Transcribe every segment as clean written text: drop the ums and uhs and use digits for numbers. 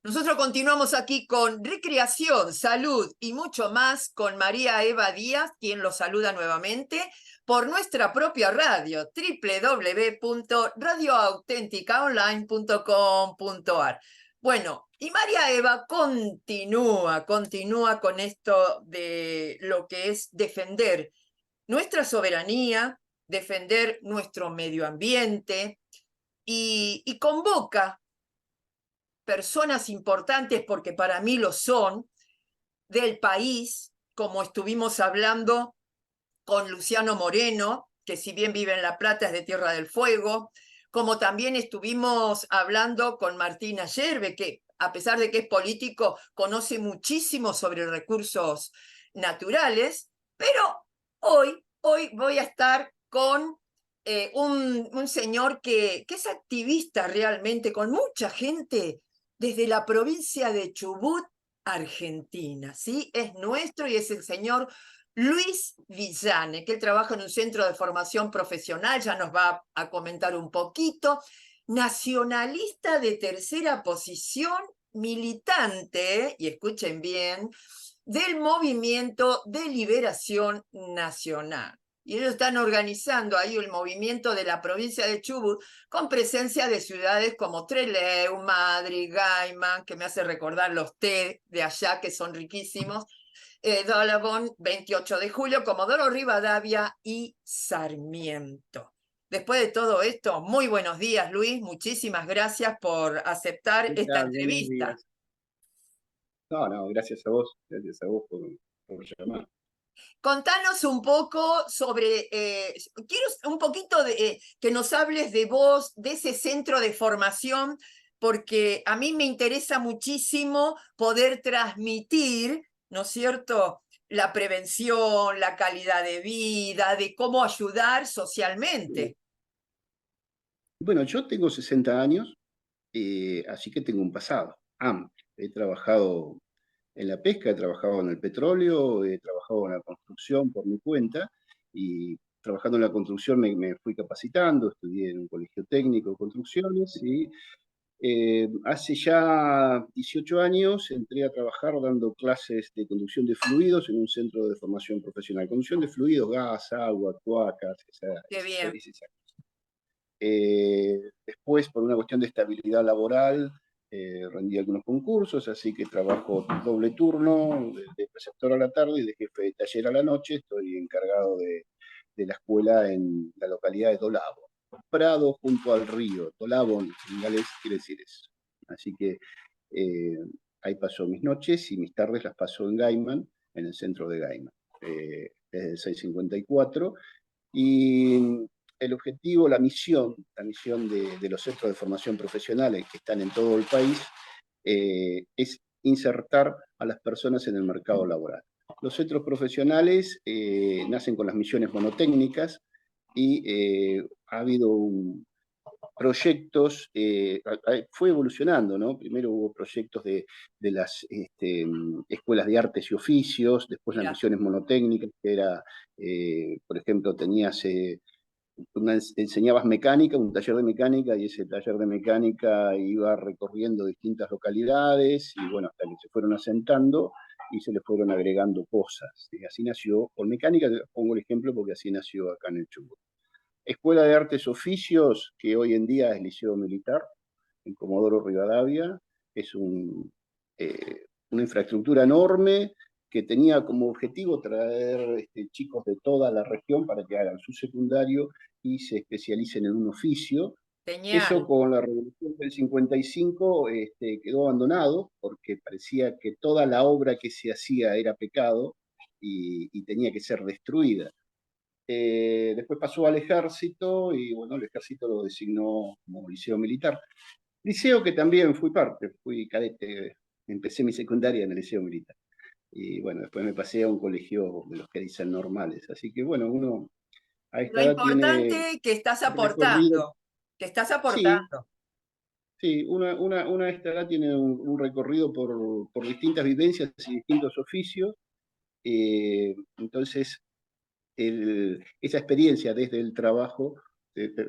Nosotros continuamos aquí con recreación, salud y mucho más con María Eva Díaz, quien los saluda nuevamente por nuestra propia radio, www.radioautenticaonline.com.ar. Bueno, y María Eva continúa con esto de lo que es defender nuestra soberanía, defender nuestro medio ambiente y convoca personas importantes, porque para mí lo son, del país, como estuvimos hablando con Luciano Moreno, que si bien vive en La Plata es de Tierra del Fuego, como también estuvimos hablando con Martina Yerbe, que a pesar de que es político, conoce muchísimo sobre recursos naturales, pero hoy voy a estar con un señor que es activista realmente, con mucha gente desde la provincia de Chubut, Argentina, ¿sí? Es nuestro y es el señor Luis Villane, que él trabaja en un centro de formación profesional, ya nos va a comentar un poquito, nacionalista de tercera posición, militante, y escuchen bien, del Movimiento de Liberación Nacional. Y ellos están organizando ahí el movimiento de la provincia de Chubut con presencia de ciudades como Trelew, Madrid, Gaiman, que me hace recordar los té de allá que son riquísimos, Dálabón, 28 de julio, Comodoro Rivadavia y Sarmiento. Después de todo esto, muy buenos días, Luis. Muchísimas gracias por aceptar ¿Qué esta tal? Buenos entrevista. días. No, gracias a vos por llamar. Contanos un poco sobre, quiero un poquito de que nos hables de vos, de ese centro de formación, porque a mí me interesa muchísimo poder transmitir, ¿no es cierto?, la prevención, la calidad de vida, de cómo ayudar socialmente. Bueno, yo tengo 60 años, así que tengo un pasado amplio. He trabajado en la pesca, he trabajado en el petróleo, he trabajado en la construcción por mi cuenta y trabajando en la construcción me fui capacitando, estudié en un colegio técnico de construcciones y hace ya 18 años entré a trabajar dando clases de conducción de fluidos en un centro de formación profesional. Conducción de fluidos, gas, agua, cloacas, Qué bien. esa. Después, por una cuestión de estabilidad laboral, rendí algunos concursos, así que trabajo doble turno, de preceptor a la tarde y de jefe de taller a la noche. Estoy encargado de la escuela en la localidad de Dolabo. Prado junto al río. Dolabo en galés quiere decir eso. Así que eh, ahí paso mis noches y mis tardes las paso en Gaiman, en el centro de Gaiman, desde el 654. Y el objetivo, la misión de los centros de formación profesionales que están en todo el país es insertar a las personas en el mercado laboral. Los centros profesionales nacen con las misiones monotécnicas y ha habido proyectos, fue evolucionando, ¿no? Primero hubo proyectos de las escuelas de artes y oficios, después las Mira, misiones monotécnicas, que era, por ejemplo, tenías enseñabas mecánica, un taller de mecánica, y ese taller de mecánica iba recorriendo distintas localidades, y bueno, hasta que se fueron asentando y se le fueron agregando cosas. Y así nació, con mecánica, pongo el ejemplo porque así nació acá en el Chubut. Escuela de Artes Oficios, que hoy en día es Liceo Militar, en Comodoro Rivadavia, es una infraestructura enorme que tenía como objetivo traer chicos de toda la región para que hagan su secundario y se especialicen en un oficio. Eso genial. con la Revolución del 55 quedó abandonado porque parecía que toda la obra que se hacía era pecado y tenía que ser destruida. Después pasó al ejército y bueno, el ejército lo designó como liceo militar. Liceo que también fui parte, fui cadete, empecé mi secundaria en el liceo militar. Y bueno, después me pasé a un colegio de los que dicen normales. Así que bueno, uno a Lo esta edad tiene importante que estás un recorrido. aportando, que estás Sí, aportando. sí, una a esta edad tiene un recorrido por distintas vivencias y distintos oficios. Entonces, esa experiencia desde el trabajo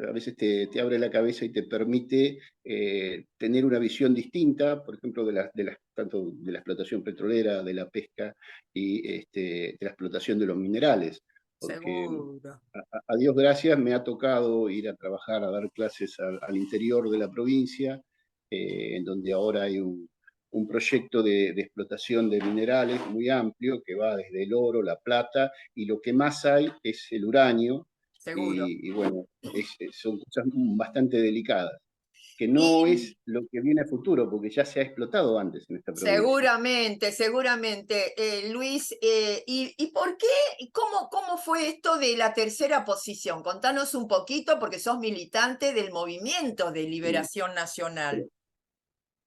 a veces te abre la cabeza y te permite tener una visión distinta, por ejemplo, tanto de la explotación petrolera, de la pesca y de la explotación de los minerales. Porque seguro. a Dios gracias me ha tocado ir a trabajar, a dar clases al interior de la provincia, en donde ahora hay un proyecto de explotación de minerales muy amplio que va desde el oro, la plata, y lo que más hay es el uranio, Seguro. y bueno, son cosas bastante delicadas, que no Y es lo que viene a futuro, porque ya se ha explotado antes en esta provincia. seguramente, seguramente. Luis, ¿y por qué? ¿Cómo fue esto de la tercera posición? Contanos un poquito, porque sos militante del Movimiento de Sí. Liberación Nacional.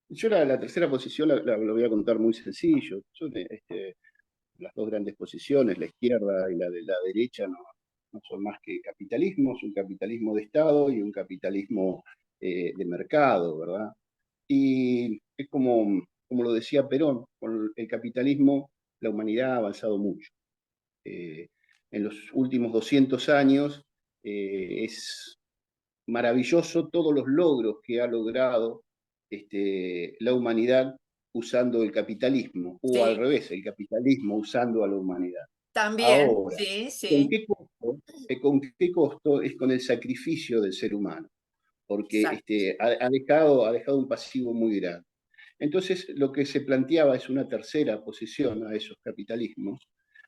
Yo la tercera posición lo voy a contar muy sencillo. Las dos grandes posiciones, la izquierda y la de la derecha, no son más que capitalismos, un capitalismo de Estado y un capitalismo de mercado, ¿verdad? Y es como lo decía Perón, con el capitalismo la humanidad ha avanzado mucho. Eh, en los últimos 200 años es maravilloso todos los logros que ha logrado la humanidad usando el capitalismo, o al Sí, revés, el capitalismo usando a la humanidad. también, Ahora, sí, ¿con sí, qué costo? ¿Con qué costo? Es con el sacrificio del ser humano, porque exacto. ha dejado un pasivo muy grande. Entonces, lo que se planteaba es una tercera posición a esos capitalismos,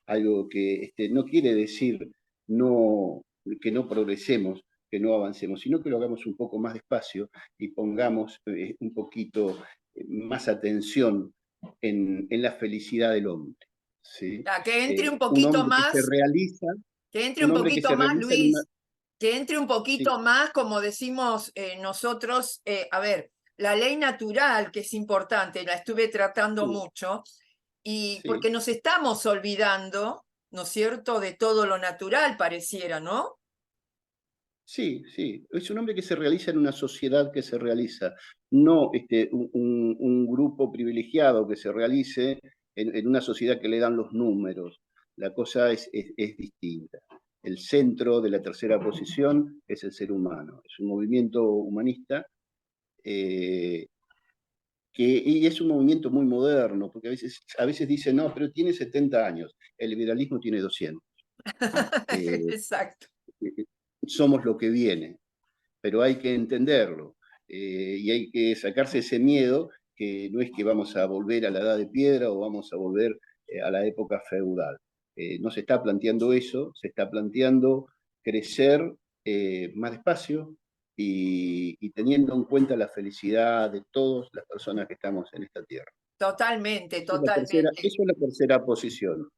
algo que no quiere decir no, que no progresemos, que no avancemos, sino que lo hagamos un poco más despacio y pongamos un poquito más atención en la felicidad del hombre. ¿Sí? Que entre un Un poquito hombre que se más, realiza, que entre un un hombre que poquito se más, realiza en una... Luis, que entre un Sí, poquito más, como decimos nosotros, a ver, la ley natural, que es importante, la estuve tratando sí, mucho, y sí. porque nos estamos olvidando, ¿no es cierto?, de todo lo natural, pareciera, ¿no? Sí, sí, es un hombre que se realiza en una sociedad que se realiza, no un grupo privilegiado que se realice en una sociedad que le dan los números. La cosa es distinta. El centro de la tercera posición es el ser humano, es un movimiento humanista eh, y es un movimiento muy moderno, porque a veces dicen, no, pero tiene 70 años, el liberalismo tiene 200. Eh, Exacto. Somos lo que viene, pero hay que entenderlo y hay que sacarse ese miedo que no es que vamos a volver a la edad de piedra o vamos a volver a la época feudal. No se está planteando eso, se está planteando crecer más despacio y teniendo en cuenta la felicidad de todas las personas que estamos en esta tierra. Totalmente, Eso es la tercera, totalmente. eso es la tercera posición.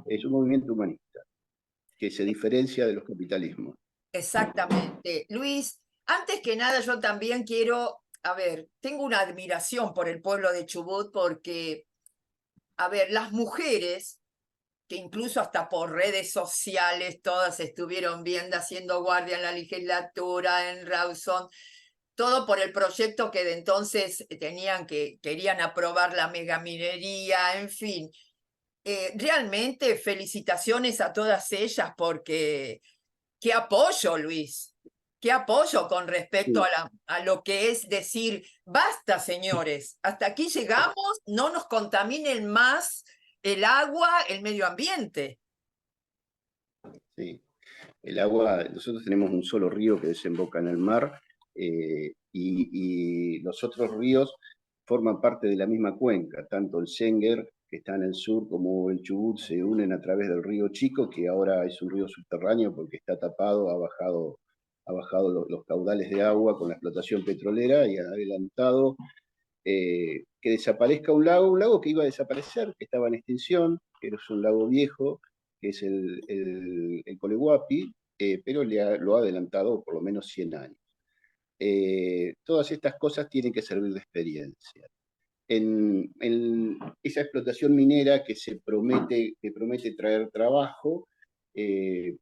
Es un movimiento humanista que se diferencia de los capitalismos. Exactamente. Luis, antes que nada yo también quiero, a ver, tengo una admiración por el pueblo de Chubut porque, a ver, las mujeres, que incluso hasta por redes sociales todas estuvieron viendo, haciendo guardia en la legislatura, en Rawson, todo por el proyecto que de entonces querían aprobar la megaminería, en fin. Realmente felicitaciones a todas ellas porque qué apoyo, Luis, qué apoyo con respecto Sí, a lo que es decir, basta, señores, hasta aquí llegamos, no nos contaminen más el agua, el medio ambiente. sí. El agua, nosotros tenemos un solo río que desemboca en el mar y los otros ríos forman parte de la misma cuenca, tanto el Sénguer, que está en el sur, como el Chubut se unen a través del río Chico, que ahora es un río subterráneo porque está tapado, ha bajado los caudales de agua con la explotación petrolera y ha adelantado que desaparezca un lago que iba a desaparecer, que estaba en extinción, que es un lago viejo, que es el Coleguapi, pero lo ha adelantado por lo menos 100 años. Todas estas cosas tienen que servir de experiencia. En esa explotación minera que promete traer trabajo, eh,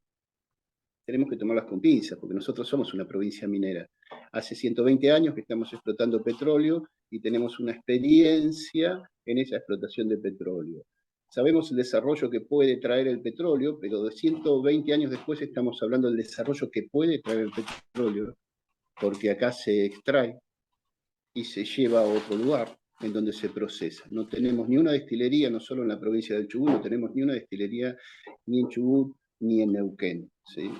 tenemos que tomarlas con pinzas, porque nosotros somos una provincia minera. Hace 120 años que estamos explotando petróleo y tenemos una experiencia en esa explotación de petróleo. sabemos el desarrollo que puede traer el petróleo, pero de 120 años después estamos hablando del desarrollo que puede traer el petróleo, porque acá se extrae y se lleva a otro lugar en donde se procesa. No tenemos ni una destilería, no solo en la provincia del Chubut, no tenemos ni una destilería ni en Chubut ni en Neuquén. ¿Sí?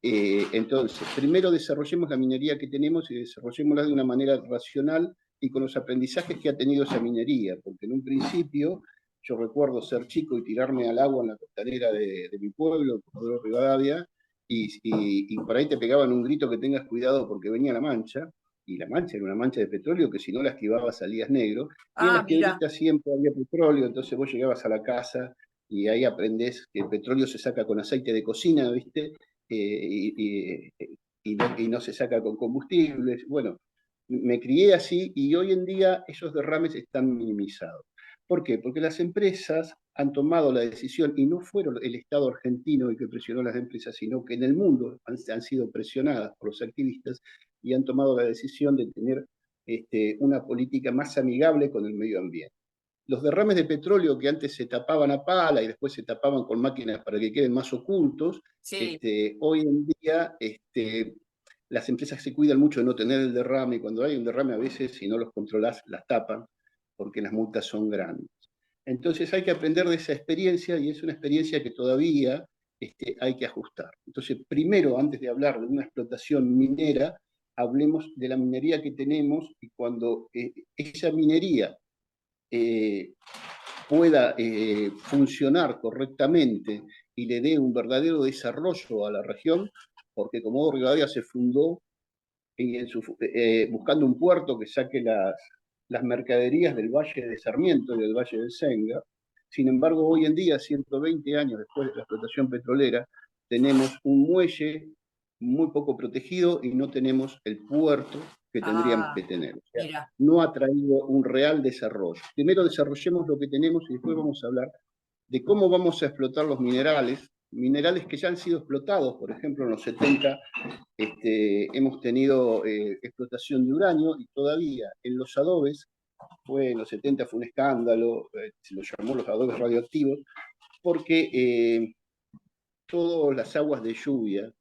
Entonces, primero desarrollemos la minería que tenemos y desarrollémosla de una manera racional y con los aprendizajes que ha tenido esa minería, porque en un principio yo recuerdo ser chico y tirarme al agua en la costanera de mi pueblo, Comodoro Rivadavia, y por ahí te pegaban un grito que tengas cuidado porque venía la mancha, y la mancha era una mancha de petróleo que si no la esquivabas salías negro, y en Ah, las mira. piedritas siempre había petróleo, entonces vos llegabas a la casa y ahí aprendés que el petróleo se saca con aceite de cocina, ¿viste? Y no se saca con combustibles. Bueno, me crié así y hoy en día esos derrames están minimizados. ¿Por qué? Porque las empresas han tomado la decisión, y no fueron el Estado argentino el que presionó a las empresas, sino que en el mundo han sido presionadas por los activistas y han tomado la decisión de tener una política más amigable con el medio ambiente. Los derrames de petróleo que antes se tapaban a pala y después se tapaban con máquinas para que queden más ocultos, Sí. hoy en día las empresas se cuidan mucho de no tener el derrame, y cuando hay un derrame a veces, si no los controlas, las tapan, porque las multas son grandes. Entonces hay que aprender de esa experiencia, y es una experiencia que todavía hay que ajustar. Entonces, primero, antes de hablar de una explotación minera, hablemos de la minería que tenemos, y cuando esa minería eh, pueda funcionar correctamente y le dé un verdadero desarrollo a la región, porque Comodoro Rivadavia se fundó buscando un puerto que saque las mercaderías del Valle de Sarmiento y del Valle del Senga. Sin embargo, hoy en día, 120 años después de la explotación petrolera, tenemos un muelle muy poco protegido y no tenemos el puerto que tendríamos Ah, que tener. O sea, mira. no ha traído un real desarrollo. Primero desarrollemos lo que tenemos y después vamos a hablar de cómo vamos a explotar los minerales que ya han sido explotados. Por ejemplo, en los 70 hemos tenido explotación de uranio, y todavía en los adobes, en los 70 fue un escándalo, se lo llamó los adobes radioactivos, porque todas las aguas de lluvia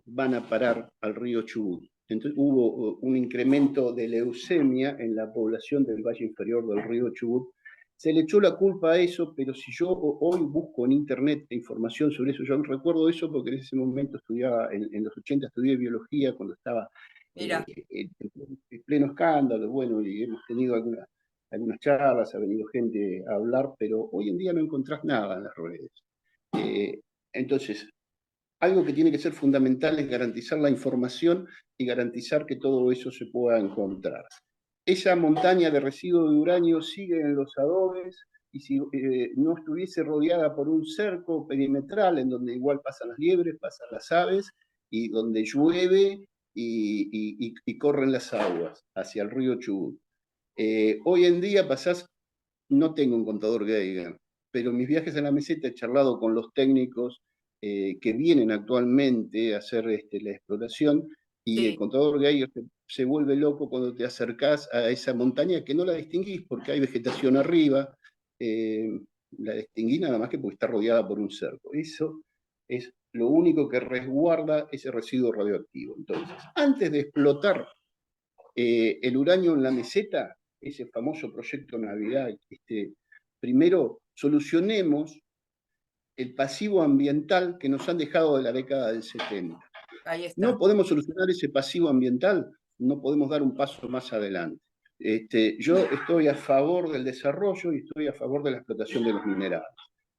van a parar al río Chubut. Entonces hubo un incremento de leucemia en la población del valle inferior del río Chubut. Se le echó la culpa a eso, pero si yo hoy busco en internet información sobre eso, yo recuerdo eso porque en ese momento estudiaba, en los 80 estudié biología cuando estaba Mira. en pleno escándalo, bueno, y hemos tenido algunas charlas, ha venido gente a hablar, pero hoy en día no encontrás nada en las redes. Eh, entonces, algo que tiene que ser fundamental es garantizar la información y garantizar que todo eso se pueda encontrar. Esa montaña de residuos de uranio sigue en los adobes, y si no estuviese rodeada por un cerco perimetral en donde igual pasan las liebres, pasan las aves, y donde llueve y corren las aguas hacia el río Chubut. Hoy en día pasás, no tengo un contador Geiger, pero en mis viajes a la meseta he charlado con los técnicos que vienen actualmente a hacer la exploración, y el Sí. contador Geiger se vuelve loco cuando te acercás a esa montaña que no la distinguís porque hay vegetación arriba. eh, la distinguís nada más que porque está rodeada por un cerco. Eso es lo único que resguarda ese residuo radioactivo. Entonces, antes de explotar el uranio en la meseta, ese famoso proyecto Navidad, primero solucionemos el pasivo ambiental que nos han dejado de la década del 70. Ahí No está. podemos solucionar ese pasivo ambiental, no podemos dar un paso más adelante. Yo estoy a favor del desarrollo y estoy a favor de la explotación de los minerales.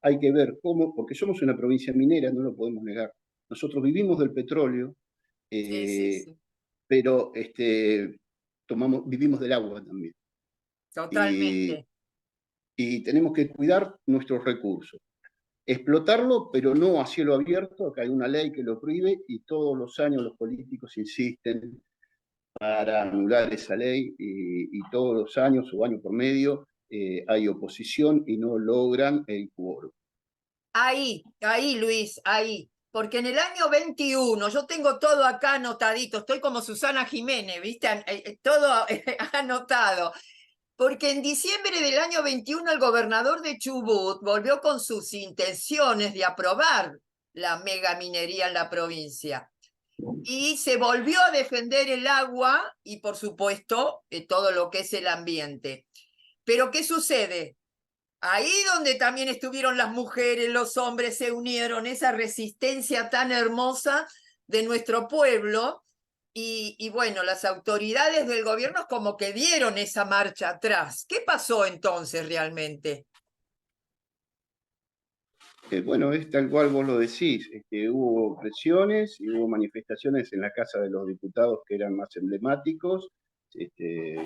Hay que ver cómo, porque somos una provincia minera, no lo podemos negar. Nosotros vivimos del petróleo, Sí, sí, eh, sí. pero vivimos del agua también. Y, Totalmente. y tenemos que cuidar nuestros recursos. Explotarlo, pero no a cielo abierto, acá hay una ley que lo prohíbe, y todos los años los políticos insisten para anular esa ley, y todos los años o año por medio hay oposición y no logran el quórum. Ahí, Luis, ahí. Porque en el año 21, yo tengo todo acá anotadito, estoy como Susana Jiménez, ¿viste? Todo anotado. Porque en diciembre del año 21 el gobernador de Chubut volvió con sus intenciones de aprobar la megaminería en la provincia. Y se volvió a defender el agua y, por supuesto, todo lo que es el ambiente. Pero ¿qué sucede? Ahí donde también estuvieron las mujeres, los hombres se unieron, esa resistencia tan hermosa de nuestro pueblo. Y bueno, las autoridades del gobierno como que dieron esa marcha atrás. ¿Qué pasó entonces realmente? Bueno, es tal cual vos lo decís, hubo presiones y hubo manifestaciones en la Casa de los Diputados que eran más emblemáticos, este,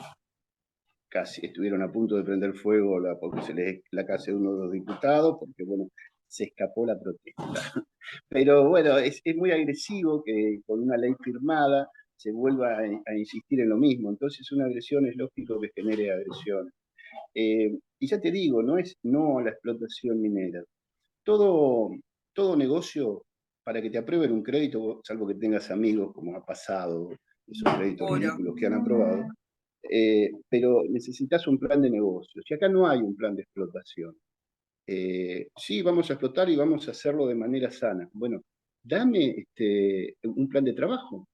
casi estuvieron a punto de prender fuego porque la casa de uno de los diputados, porque bueno, se escapó la protesta. Pero bueno, es muy agresivo que con una ley firmada se vuelva a insistir en lo mismo. Entonces una agresión es lógico que genere agresión. Y ya te digo, no es no a la explotación minera. Todo, todo negocio, para que te aprueben un crédito, salvo que tengas amigos, como ha pasado, esos créditos Seguro. ridículos que han aprobado, pero necesitas un plan de negocios. Y acá no hay un plan de explotación. Sí, vamos a explotar y vamos a hacerlo de manera sana. Bueno, dame un plan de trabajo,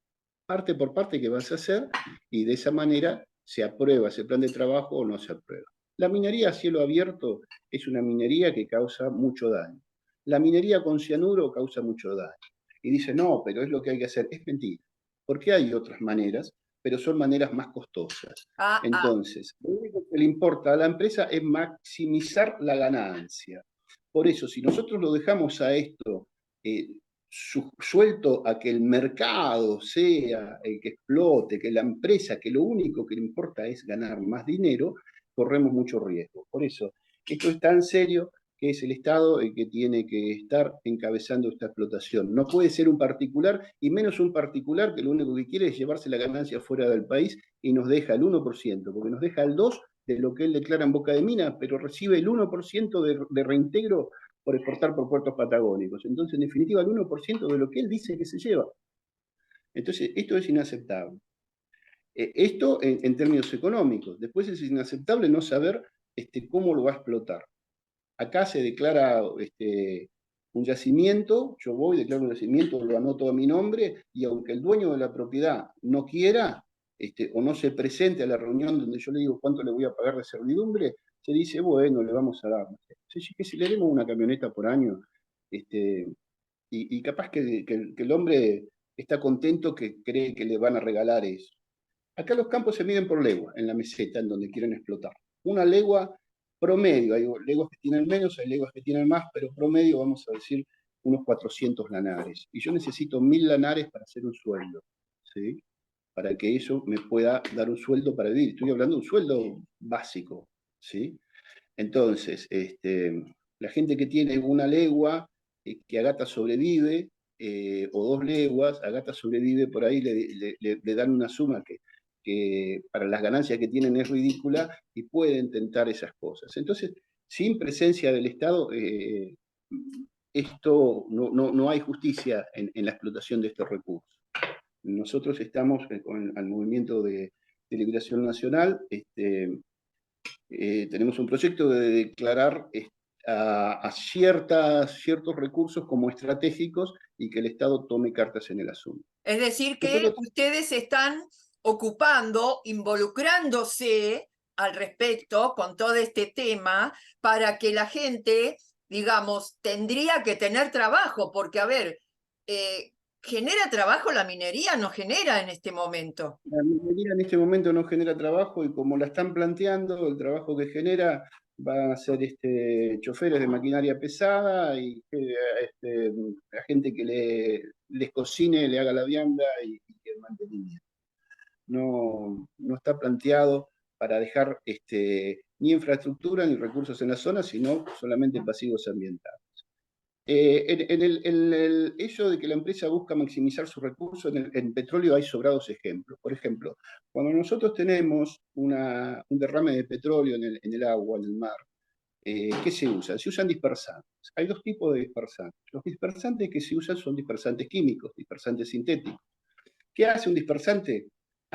parte por parte que vas a hacer, y de esa manera se aprueba ese plan de trabajo o no se aprueba. La minería a cielo abierto es una minería que causa mucho daño. La minería con cianuro causa mucho daño. Y dice, no, pero es lo que hay que hacer. Es mentira, porque hay otras maneras, pero son maneras más costosas. Ah, ah. Entonces, lo único que le importa a la empresa es maximizar la ganancia. Por eso, si nosotros lo dejamos a esto eh, suelto a que el mercado sea el que explote, que la empresa, que lo único que le importa es ganar más dinero, corremos mucho riesgo. Por eso, esto es tan serio que es el Estado el que tiene que estar encabezando esta explotación. No puede ser un particular, y menos un particular que lo único que quiere es llevarse la ganancia fuera del país y nos deja el 1%, porque nos deja el 2% de lo que él declara en boca de mina, pero recibe el 1% de reintegro por exportar por puertos patagónicos. Entonces, en definitiva, el 1% de lo que él dice que se lleva. Entonces, esto es inaceptable. Esto en términos económicos. Después es inaceptable no saber cómo lo va a explotar. Acá se declara un yacimiento, yo voy, declaro un yacimiento, lo anoto a mi nombre, y aunque el dueño de la propiedad no quiera, o no se presente a la reunión donde yo le digo cuánto le voy a pagar de servidumbre, se dice, bueno, le vamos a dar. Que si le demos una camioneta por año, y capaz que el hombre está contento que cree que le van a regalar eso. Acá los campos se miden por legua, en la meseta, en donde quieren explotar. Una legua promedio, hay leguas que tienen menos, hay leguas que tienen más, pero promedio vamos a decir unos 400 lanares. Y yo necesito 1000 lanares para hacer un sueldo, ¿sí? Para que eso me pueda dar un sueldo para vivir. Estoy hablando de un sueldo básico, ¿sí? Entonces, la gente que tiene una legua, que Agata sobrevive, o 2 leguas, Agata sobrevive, por ahí le dan una suma que para las ganancias que tienen es ridícula y pueden tentar esas cosas. Entonces, sin presencia del Estado, esto no hay justicia en la explotación de estos recursos. Nosotros estamos con el movimiento de liberación nacional, tenemos un proyecto de declarar ciertos recursos como estratégicos y que el Estado tome cartas en el asunto. Es decir, que Nosotros, ustedes están ocupando, involucrándose al respecto con todo este tema para que la gente, digamos, tendría que tener trabajo, porque, a ver, ¿genera trabajo la minería? No genera en este momento. la minería en este momento no genera trabajo y como la están planteando, el trabajo que genera va a ser choferes de maquinaria pesada y la gente que les cocine, le haga la vianda y el mantenimiento. No está planteado para dejar ni infraestructura ni recursos en la zona, sino solamente pasivos ambientales. En el hecho de que la empresa busca maximizar sus recursos, en petróleo hay sobrados ejemplos. Por ejemplo, cuando nosotros tenemos un derrame de petróleo en el agua, en el mar, ¿qué se usa? Se usan dispersantes. Hay 2 tipos de dispersantes. Los dispersantes que se usan son dispersantes químicos, dispersantes sintéticos. ¿Qué hace un dispersante?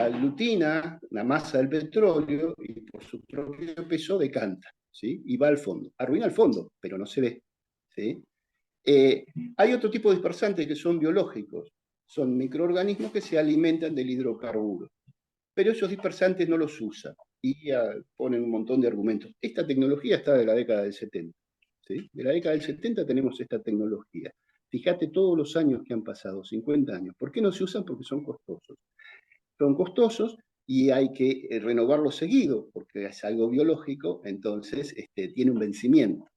aglutina la masa del petróleo y por su propio peso decanta, ¿sí? Y va al fondo. Arruina el fondo, pero no se ve, ¿sí? Hay otro tipo de dispersantes que son biológicos, son microorganismos que se alimentan del hidrocarburo, pero esos dispersantes no los usan y ponen un montón de argumentos. Esta tecnología está de la década del 70, ¿sí? De la década del 70 tenemos esta tecnología. Fíjate todos los años que han pasado, 50 años. ¿Por qué no se usan? Porque son costosos. Son costosos y hay que renovarlos seguido, porque es algo biológico, entonces tiene un vencimiento, ¿sí?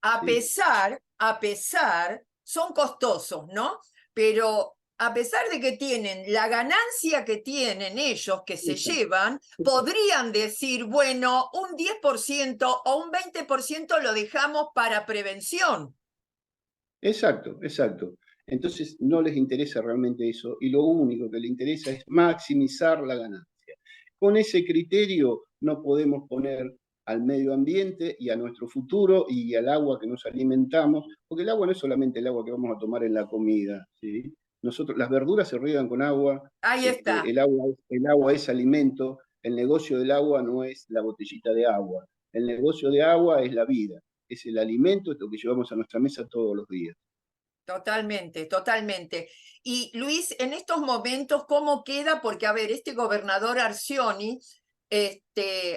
A pesar, son costosos, ¿no? Pero a pesar de que tienen la ganancia que tienen ellos, que se llevan, podrían decir, bueno, un 10% o un 20% lo dejamos para prevención. Exacto, exacto. Entonces no les interesa realmente eso y lo único que les interesa es maximizar la ganancia. Con ese criterio no podemos poner al medio ambiente y a nuestro futuro y al agua que nos alimentamos, porque el agua no es solamente el agua que vamos a tomar en la comida, ¿sí? Nosotros, las verduras se riegan con agua, Ahí está. el agua es alimento, el negocio del agua no es la botellita de agua, el negocio de agua es la vida, es el alimento, es lo que llevamos a nuestra mesa todos los días. Totalmente, totalmente. Y Luis, en estos momentos, ¿cómo queda? Porque, a ver, este gobernador Arcioni,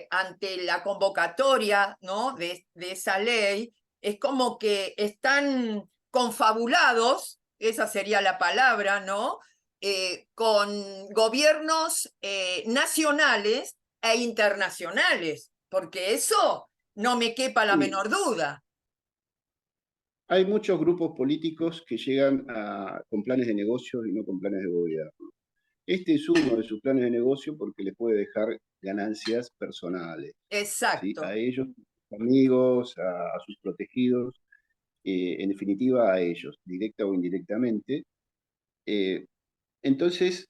ante la convocatoria, ¿no? de esa ley, es como que están confabulados, esa sería la palabra, ¿no? Con gobiernos nacionales e internacionales, porque eso no me quepa la Sí, menor duda. hay muchos grupos políticos que llegan con planes de negocio y no con planes de gobierno. Este es uno de sus planes de negocio porque les puede dejar ganancias personales, ¿sí? A Exacto. ellos, a sus amigos, a sus protegidos, en definitiva a ellos, directa o indirectamente. Eh, entonces,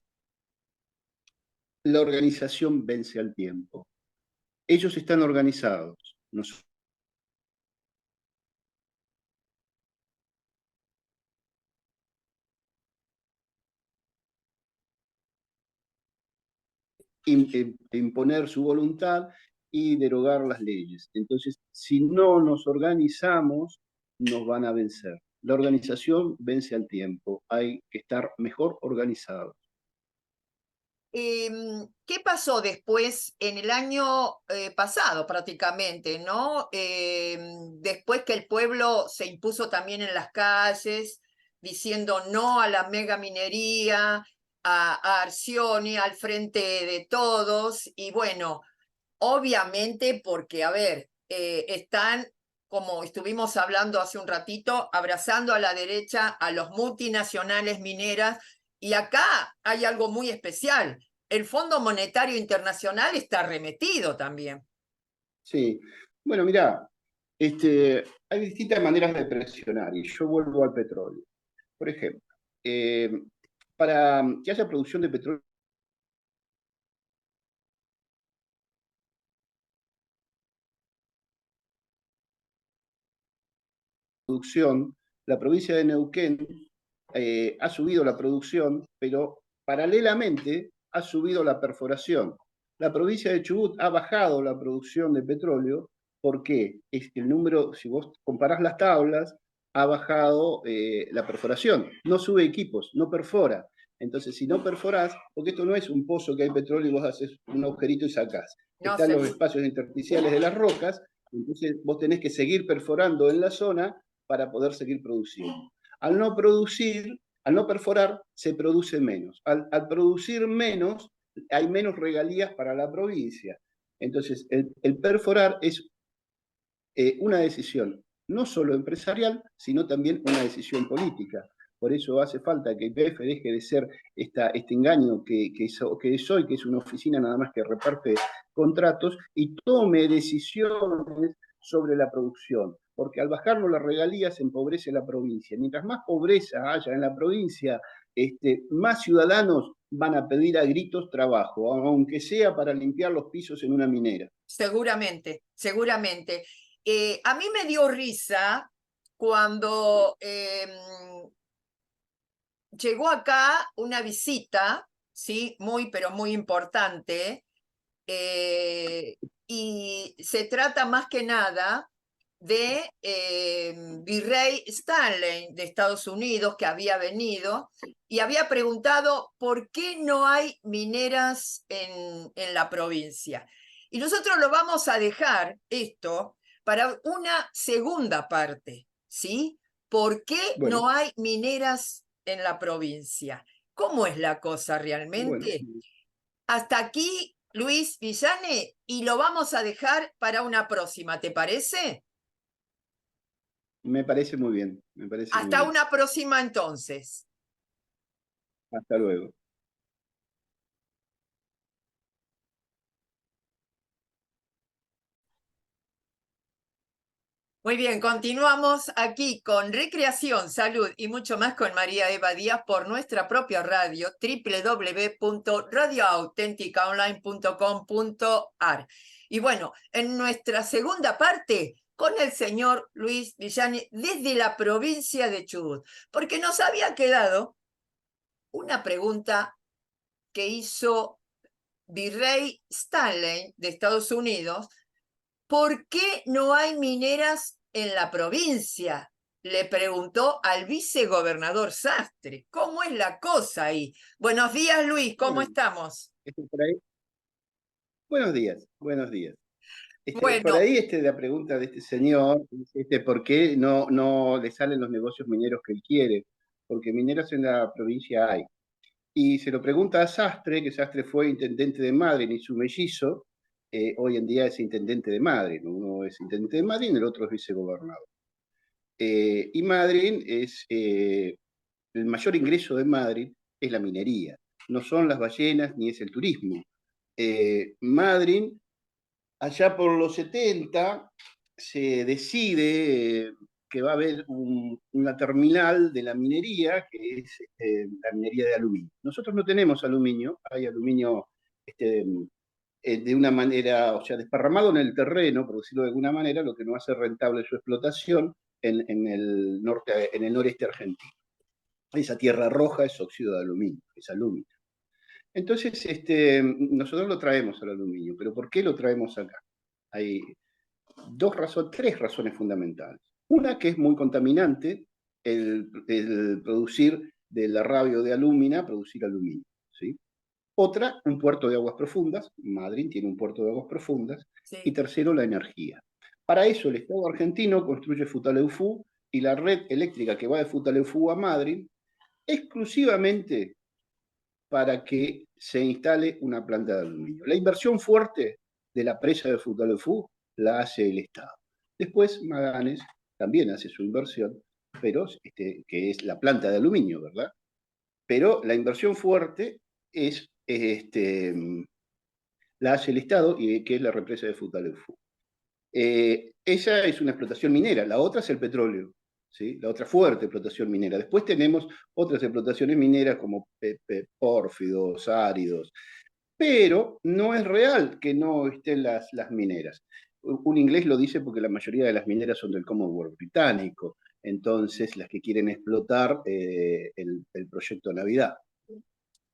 la organización vence al tiempo. Ellos están organizados, nosotros imponer su voluntad y derogar las leyes. Entonces, si no nos organizamos, nos van a vencer. La organización vence al tiempo, hay que estar mejor organizados. ¿Qué pasó después en el año pasado prácticamente, ¿no? Después que el pueblo se impuso también en las calles, diciendo no a la mega minería, a Arcioni al frente de todos, y bueno, obviamente porque, a ver, están, como estuvimos hablando hace un ratito, abrazando a la derecha a los multinacionales mineras. Y acá hay algo muy especial. El Fondo Monetario Internacional está arremetido también. Sí, bueno, mira, hay distintas maneras de presionar y yo vuelvo al petróleo. Por ejemplo, eh, para que haya producción de petróleo, producción, la provincia de Neuquén ha subido la producción, pero paralelamente ha subido la perforación. La provincia de Chubut ha bajado la producción de petróleo. ¿Por qué? Es que el número, si vos comparás las tablas, ha bajado la perforación. No sube equipos, no perfora. Entonces, si no perforás, porque esto no es un pozo que hay petróleo y vos haces un agujerito y sacás. No Están sé. los espacios intersticiales de las rocas, entonces vos tenés que seguir perforando en la zona para poder seguir produciendo. Al no producir, al no perforar, se produce menos. Al producir menos, hay menos regalías para la provincia. Entonces, el perforar es una decisión no solo empresarial, sino también una decisión política. Por eso hace falta que IPF deje de ser este engaño que es hoy, que es una oficina nada más que reparte contratos, y tome decisiones sobre la producción, porque al bajarlo las regalías empobrece la provincia. Mientras más pobreza haya en la provincia, más ciudadanos van a pedir a gritos trabajo, aunque sea para limpiar los pisos en una minera. Seguramente, seguramente. A mí me dio risa cuando llegó acá una visita ¿sí? Muy, pero muy importante. Y se trata más que nada de Virrey Stanley de Estados Unidos, que había venido y había preguntado por qué no hay mineras en la provincia. Y nosotros lo vamos a dejar esto para una segunda parte, ¿sí? ¿Por qué Bueno, no hay mineras en la provincia? ¿Cómo es la cosa bueno, realmente? Hasta aquí, Luis Villane, y lo vamos a dejar para una próxima, ¿te parece? me parece muy bien, me parece muy Hasta bien. una próxima entonces. Hasta luego. Muy bien, continuamos aquí con recreación, salud y mucho más con María Eva Díaz por nuestra propia radio, www.radioautenticaonline.com.ar. Y bueno, en nuestra segunda parte, con el señor Luis Villani desde la provincia de Chubut, porque nos había quedado una pregunta que hizo Virrey Stanley de Estados Unidos. ¿Por qué no hay mineras en la provincia? Le preguntó al vicegobernador Sastre. ¿Cómo es la cosa ahí? Buenos días, Luis, ¿cómo Bueno, estamos? por ahí. Buenos días, buenos días. Por Bueno, ahí la pregunta de este señor, ¿por qué no le salen los negocios mineros que él quiere? Porque mineros en la provincia hay. Y se lo pregunta a Sastre, que Sastre fue intendente de Madrid y su mellizo, hoy en día es intendente de Madrid. Uno es intendente de Madrid y el otro es vicegobernador. Y Madrid es, el mayor ingreso de Madrid es la minería, no son las ballenas ni es el turismo. Madrid, allá por los 70, se decide que va a haber una terminal de la minería, que es la minería de aluminio. Nosotros no tenemos aluminio, hay aluminio de una manera, o sea, desparramado en el terreno, por decirlo de alguna manera, lo que no hace rentable su explotación en el norte, en el noreste argentino. Esa tierra roja es óxido de aluminio, es aluminio. Entonces, nosotros lo traemos al aluminio, pero ¿por qué lo traemos acá? Hay tres razones fundamentales. Una, que es muy contaminante el producir de la rabio de alúmina, producir aluminio, ¿sí? Otra, un puerto de aguas profundas. Madrid tiene un puerto de aguas profundas. Y sí. tercero, la energía. Para eso, el Estado argentino construye Futaleufú y la red eléctrica que va de Futaleufú a Madrid exclusivamente para que se instale una planta de aluminio. La inversión fuerte de la presa de Futaleufú la hace el Estado. Después Maganes también hace su inversión, pero que es la planta de aluminio, ¿verdad? Pero la inversión fuerte es la hace el Estado, y que es la represa de Futaleufú. Esa es una explotación minera, la otra es el petróleo, ¿sí? La otra fuerte explotación minera. Después tenemos otras explotaciones mineras como pórfidos, áridos, pero no es real que no estén las mineras. Un inglés lo dice porque la mayoría de las mineras son del Commonwealth británico, entonces las que quieren explotar el proyecto Navidad.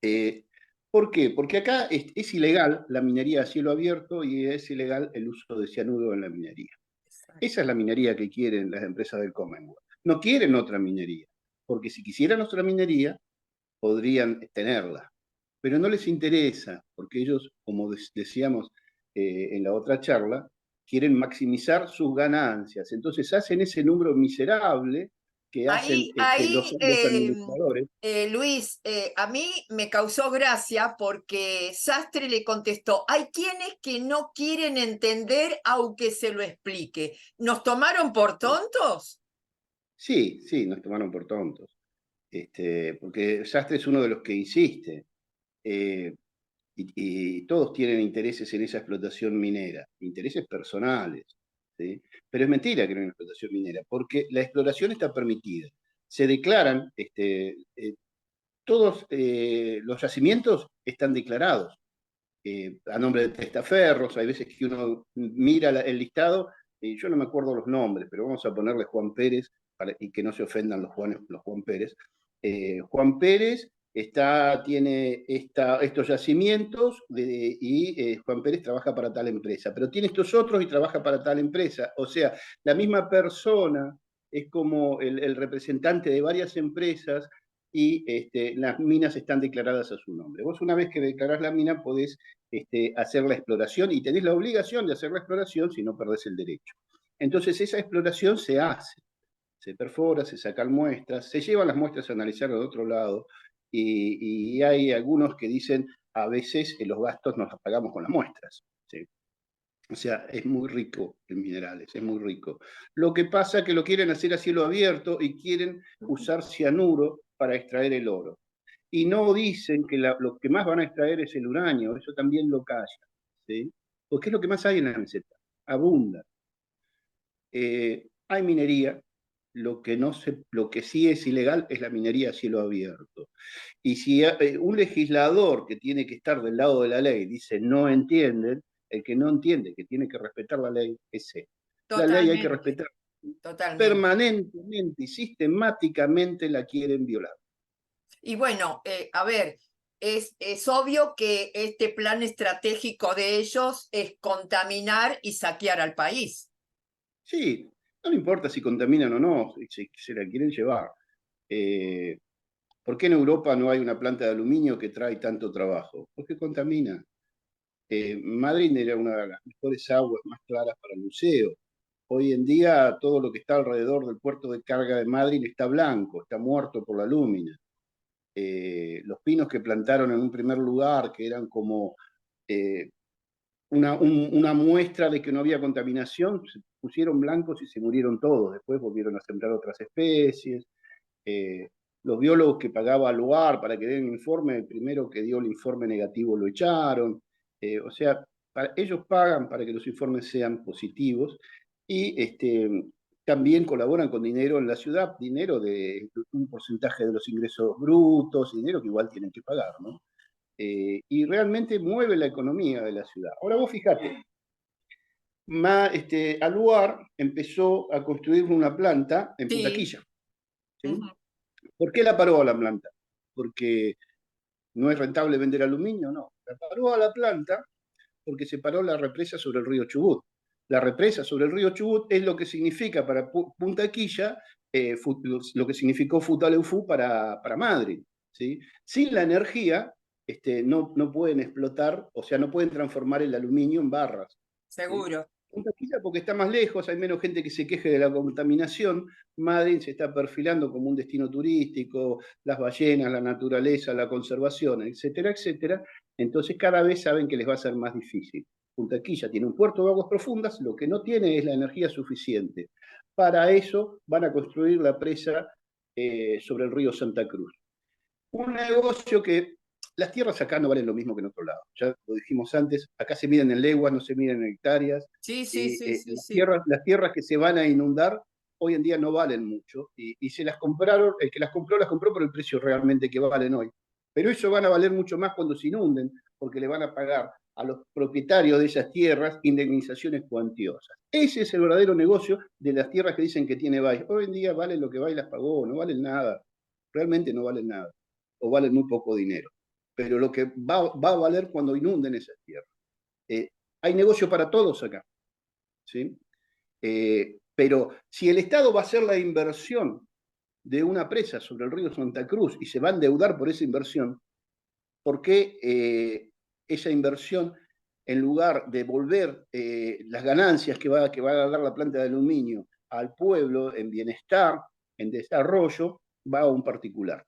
Eh, ¿Por qué? Porque acá es ilegal la minería a cielo abierto y es ilegal el uso de cianuro en la minería. Esa es la minería que quieren las empresas del Commonwealth. No quieren otra minería, porque si quisieran otra minería, podrían tenerla, pero no les interesa, porque ellos, como decíamos en la otra charla, quieren maximizar sus ganancias. Entonces hacen ese número miserable que hacen los administradores. Luis, a mí me causó gracia porque Sastre le contestó, hay quienes que no quieren entender aunque se lo explique. ¿Nos tomaron por tontos? Sí, sí, nos tomaron por tontos. Porque Sastre es uno de los que insiste. eh, y todos tienen intereses en esa explotación minera, intereses personales, ¿sí? Pero es mentira que no hay una explotación minera, porque la exploración está permitida. Se declaran, todos los yacimientos están declarados a nombre de testaferros. Hay veces que uno mira el listado, y yo no me acuerdo los nombres, pero vamos a ponerle Juan Pérez, y que no se ofendan los Juan Pérez. Juan Pérez tiene estos yacimientos y Juan Pérez trabaja para tal empresa, pero tiene estos otros y trabaja para tal empresa. O sea, la misma persona es como el representante de varias empresas y las minas están declaradas a su nombre. Vos una vez que declarás la mina podés hacer la exploración y tenés la obligación de hacer la exploración si no perdés el derecho. Entonces esa exploración se hace, se perfora, se sacan muestras, se llevan las muestras a analizar de otro lado y hay algunos que dicen a veces los gastos nos los pagamos con las muestras. ¿Sí? O sea, es muy rico en minerales, es muy rico. Lo que pasa es que lo quieren hacer a cielo abierto y quieren usar cianuro para extraer el oro. Y no dicen que lo que más van a extraer es el uranio, eso también lo callan. ¿Sí? Porque es lo que más hay en la meseta, abunda. Hay minería, lo que sí es ilegal es la minería a cielo abierto. Y si un legislador que tiene que estar del lado de la ley dice no entienden, el que no entiende que tiene que respetar la ley es él. La ley hay que Totalmente, respetar. totalmente. Permanentemente y sistemáticamente la quieren violar. Y bueno, a ver, es obvio que este plan estratégico de ellos es contaminar y saquear al país. Sí, no le importa si contaminan o no, si se la quieren llevar. Eh, ¿Por qué en Europa no hay una planta de aluminio que trae tanto trabajo? Porque contamina. Madrid era una de las mejores aguas más claras para el buceo. Hoy en día todo lo que está alrededor del puerto de carga de Madrid está blanco, está muerto por la lúmina. Los pinos que plantaron en un primer lugar, que eran como eh, una muestra de que no había contaminación, se pusieron blancos y se murieron todos. Después volvieron a sembrar otras especies. Eh, los biólogos que pagaba al lugar para que den informe, el primero que dio el informe negativo lo echaron. O sea, ellos pagan para que los informes sean positivos y también colaboran con dinero en la ciudad, dinero de un porcentaje de los ingresos brutos, dinero que igual tienen que pagar, ¿no? Y realmente mueve la economía de la ciudad. Ahora vos fíjate, Aluar empezó a construir una planta en Sí. Puntaquilla. ¿Sí? Ujú. ¿Por qué la paró a la planta? Porque no es rentable vender aluminio, no. La paró a la planta porque se paró la represa sobre el río Chubut. La represa sobre el río Chubut es lo que significa para Punta Quilla, lo que significó Futaleufú para Madrid. ¿Sí? Sin la energía, no pueden explotar, o sea, no pueden transformar el aluminio en barras. ¿Sí? Seguro. Punta Quilla porque está más lejos, hay menos gente que se queje de la contaminación. Madrid se está perfilando como un destino turístico, las ballenas, la naturaleza, la conservación, etcétera, etcétera. Entonces cada vez saben que les va a ser más difícil. Punta Quilla tiene un puerto de aguas profundas, lo que no tiene es la energía suficiente. Para eso van a construir la presa sobre el río Santa Cruz. Un negocio que las tierras acá no valen lo mismo que en otro lado. Ya lo dijimos antes, acá se miden en leguas, no se miden en hectáreas. Sí, sí, Y sí, sí, sí. las tierras que se van a inundar hoy en día no valen mucho. Y se las compraron, el que las compró por el precio realmente que valen hoy. Pero eso van a valer mucho más cuando se inunden, porque le van a pagar a los propietarios de esas tierras indemnizaciones cuantiosas. Ese es el verdadero negocio de las tierras que dicen que tiene Baix. Hoy en día valen lo que Baix las pagó, no valen nada. Realmente no valen nada o valen muy poco dinero. Pero lo que va a valer cuando inunden esas tierras. Hay negocio para todos acá. ¿Sí? Pero si el Estado va a hacer la inversión de una presa sobre el río Santa Cruz y se va a endeudar por esa inversión, ¿por qué esa inversión, en lugar de volver las ganancias que va a dar la planta de aluminio al pueblo en bienestar, en desarrollo, va a un particular?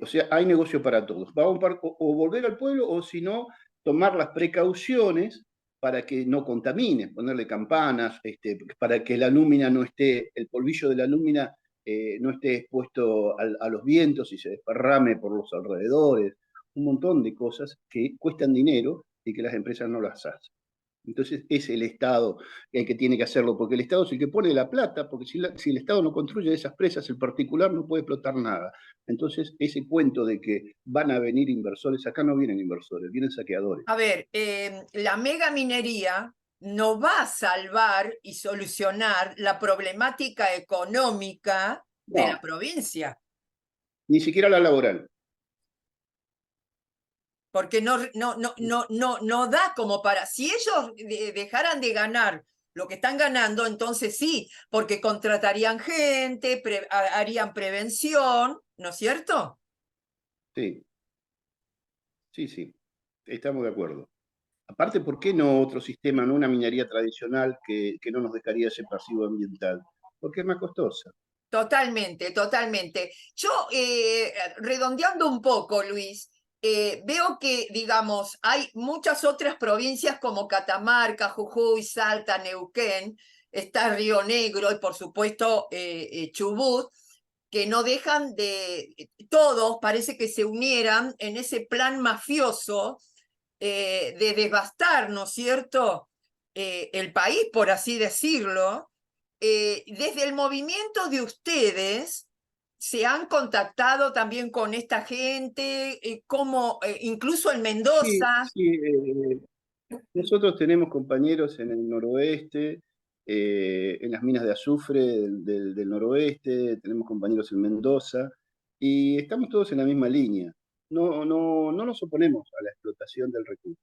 O sea, hay negocio para todos. Va a o volver al pueblo o si no, tomar las precauciones para que no contamine, ponerle campanas, para que la lúmina no esté, el polvillo de la lúmina no esté expuesto a los vientos y se desparrame por los alrededores. Un montón de cosas que cuestan dinero y que las empresas no las hacen. Entonces es el Estado el que tiene que hacerlo, porque el Estado es el que pone la plata, porque si el Estado no construye esas presas, el particular no puede explotar nada. Entonces ese cuento de que van a venir inversores, acá no vienen inversores, vienen saqueadores. A ver, la mega minería no va a salvar y solucionar la problemática económica de la No, provincia. Ni siquiera la laboral. Porque no da como para, si ellos dejaran de ganar lo que están ganando, entonces sí, porque contratarían gente, harían prevención, ¿no es cierto? Sí, sí, sí, estamos de acuerdo. Aparte, ¿por qué no otro sistema, no una minería tradicional que no nos dejaría ese pasivo ambiental? Porque es más costosa. Totalmente, totalmente. Yo, redondeando un poco, Luis, veo que, digamos, hay muchas otras provincias como Catamarca, Jujuy, Salta, Neuquén, está Río Negro y, por supuesto, Chubut, que no dejan todos parece que se unieran en ese plan mafioso de devastar, ¿no es cierto?, el país, por así decirlo. Desde el movimiento de ustedes, ¿se han contactado también con esta gente? Como incluso en Sí, Mendoza. sí, nosotros tenemos compañeros en el noroeste, en las minas de azufre del noroeste, tenemos compañeros en Mendoza, y estamos todos en la misma línea. No nos oponemos a la explotación del recurso.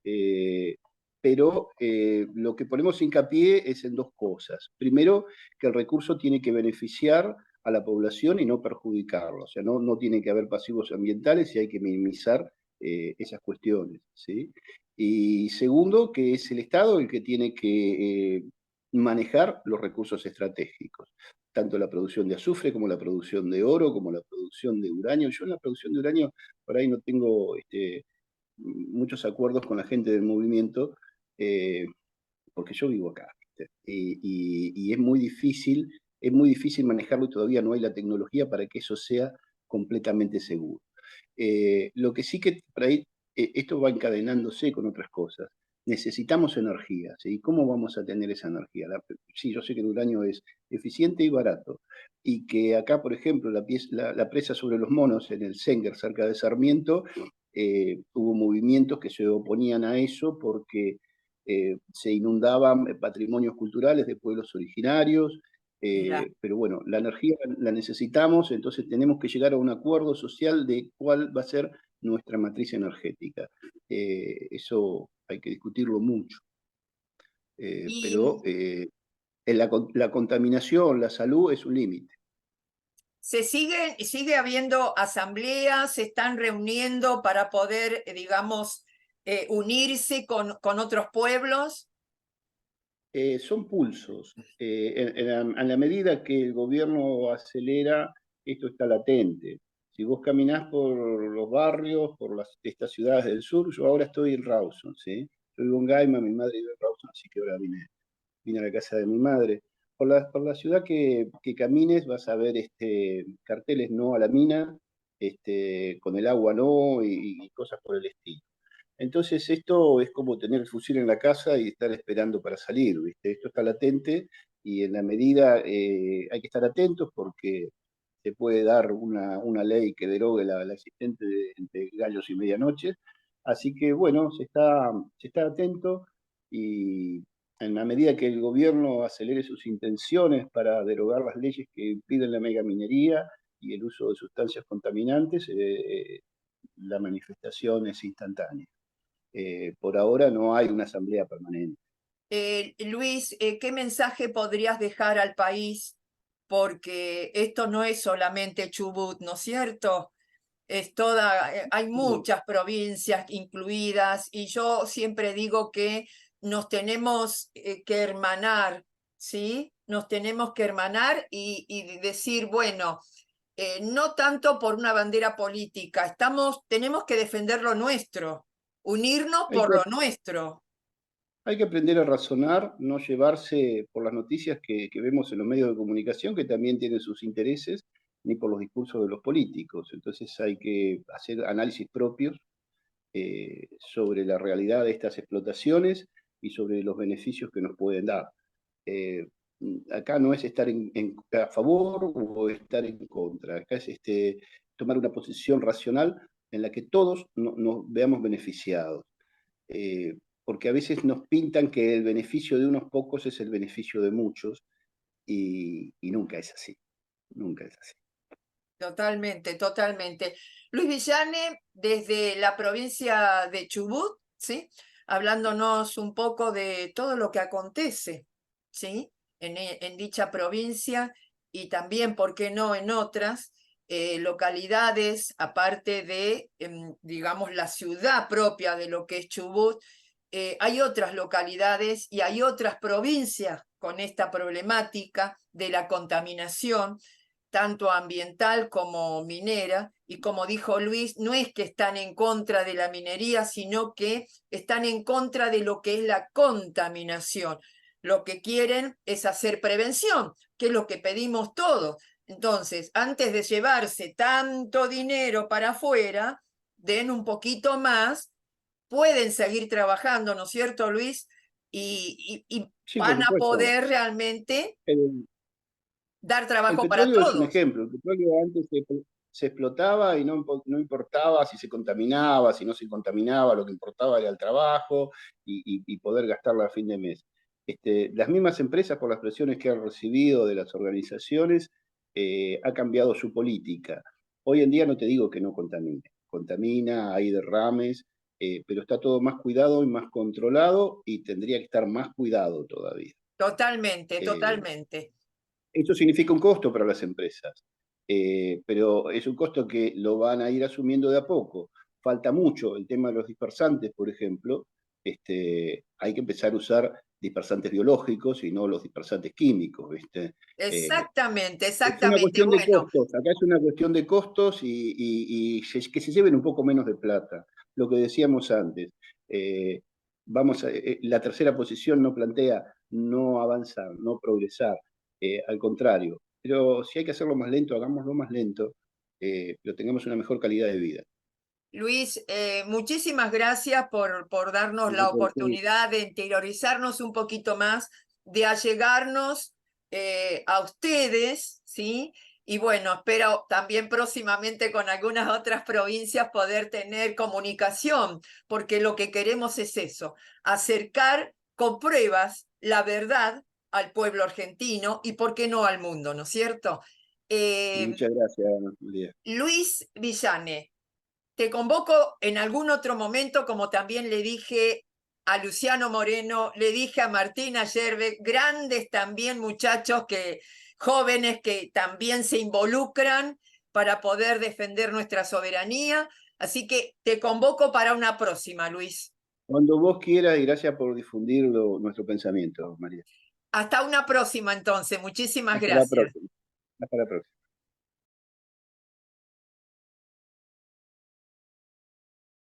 Eh, pero lo que ponemos hincapié es en dos cosas. Primero, que el recurso tiene que beneficiar a la población y no perjudicarlo. O sea, no tiene que haber pasivos ambientales y hay que minimizar esas cuestiones, ¿sí? Y segundo, que es el Estado el que tiene que manejar los recursos estratégicos, tanto la producción de azufre como la producción de oro, como la producción de uranio. Yo en la producción de uranio por ahí no tengo muchos acuerdos con la gente del movimiento, eh, porque yo vivo acá, ¿viste? Y es muy difícil manejarlo y todavía no hay la tecnología para que eso sea completamente seguro. Lo que sí que por ahí, esto va encadenándose con otras cosas. Necesitamos energía, ¿sí? ¿Cómo vamos a tener esa energía? Sí, yo sé que el uranio es eficiente y barato, y que acá, por ejemplo, la presa sobre los monos en el Senguer, cerca de Sarmiento, hubo movimientos que se oponían a eso porque se inundaban patrimonios culturales de pueblos originarios, Mira. pero bueno, la energía la necesitamos, entonces tenemos que llegar a un acuerdo social de cuál va a ser nuestra matriz energética. Eso hay que discutirlo mucho, pero Y la contaminación, la salud es un límite. sigue habiendo asambleas, se están reuniendo para poder, digamos, unirse con otros pueblos. Son pulsos. En la medida que el gobierno acelera, esto está latente. Si vos caminás por los barrios, por estas ciudades del sur, yo ahora estoy en Rawson, ¿sí? Yo vivo en Gaima, mi madre vive en Rawson, así que ahora vine a la casa de mi madre. Por la ciudad que camines vas a ver carteles no a la mina, con el agua no y cosas por el estilo. Entonces esto es como tener el fusil en la casa y estar esperando para salir, ¿viste? Esto está latente y en la medida hay que estar atentos porque se puede dar una ley que derogue la existente entre gallos y medianoche. Así que bueno, se está atento y en la medida que el gobierno acelere sus intenciones para derogar las leyes que impiden la megaminería y el uso de sustancias contaminantes, la manifestación es instantánea. Por ahora no hay una asamblea permanente. Luis, ¿qué mensaje podrías dejar al país? Porque esto no es solamente Chubut, ¿no es cierto? Hay No, muchas provincias incluidas y yo siempre digo que nos tenemos que hermanar, ¿sí? Nos tenemos que hermanar y decir, bueno, no tanto por una bandera política, tenemos que defender lo nuestro, unirnos hay por que, lo nuestro. hay que aprender a razonar, no llevarse por las noticias que vemos en los medios de comunicación, que también tienen sus intereses, ni por los discursos de los políticos. Entonces hay que hacer análisis propios sobre la realidad de estas explotaciones y sobre los beneficios que nos pueden dar. Eh, Acá no es estar a favor o estar en contra, acá es tomar una posición racional en la que todos nos veamos beneficiados. Porque a veces nos pintan que el beneficio de unos pocos es el beneficio de muchos y nunca es así, nunca es así. Totalmente, totalmente. Luis Villane, desde la provincia de Chubut, ¿sí? Hablándonos un poco de todo lo que acontece, ¿sí? En dicha provincia y también, ¿por qué no?, en otras localidades, aparte de, digamos, la ciudad propia de lo que es Chubut, hay otras localidades y hay otras provincias con esta problemática de la contaminación tanto ambiental como minera, y como dijo Luis, no es que están en contra de la minería, sino que están en contra de lo que es la contaminación. Lo que quieren es hacer prevención, que es lo que pedimos todos. Entonces, antes de llevarse tanto dinero para afuera, den un poquito más, pueden seguir trabajando, ¿no es cierto, Luis? Y Sí, por van a supuesto. poder realmente dar El trabajo para petróleo es un todos. ejemplo. El petróleo antes se explotaba y no importaba si se contaminaba, si no se contaminaba, lo que importaba era el trabajo y poder gastarla a fin de mes. Las mismas empresas, por las presiones que han recibido de las organizaciones, ha cambiado su política. Hoy en día no te digo que no contamine. Contamina, hay derrames, pero está todo más cuidado y más controlado y tendría que estar más cuidado todavía. Totalmente, Eh, totalmente. Eso significa un costo para las empresas, pero es un costo que lo van a ir asumiendo de a poco. Falta mucho el tema de los dispersantes, por ejemplo. Hay que empezar a usar dispersantes biológicos y no los dispersantes químicos, ¿viste? Eh, Exactamente, es una exactamente. cuestión de Bueno, costos, acá es una cuestión de costos que se lleven un poco menos de plata. Lo que decíamos antes, la tercera posición no plantea no avanzar, no progresar, al contrario. Pero si hay que hacerlo más lento, hagámoslo más lento, pero tengamos una mejor calidad de vida. Luis, muchísimas gracias por darnos la oportunidad de interiorizarnos un poquito más, de allegarnos a ustedes, ¿sí? Y bueno, espero también próximamente con algunas otras provincias poder tener comunicación, porque lo que queremos es eso, acercar con pruebas la verdad al pueblo argentino y, ¿por qué no, al mundo, ¿no es cierto? Muchas gracias, María. Luis Villane, te convoco en algún otro momento, como también le dije a Luciano Moreno, le dije a Martina Yerbe, grandes también muchachos jóvenes que también se involucran para poder defender nuestra soberanía. Así que te convoco para una próxima, Luis. Cuando vos quieras, y gracias por difundir nuestro pensamiento, María. Hasta una próxima entonces. Muchísimas Hasta la gracias. próxima. Hasta la próxima.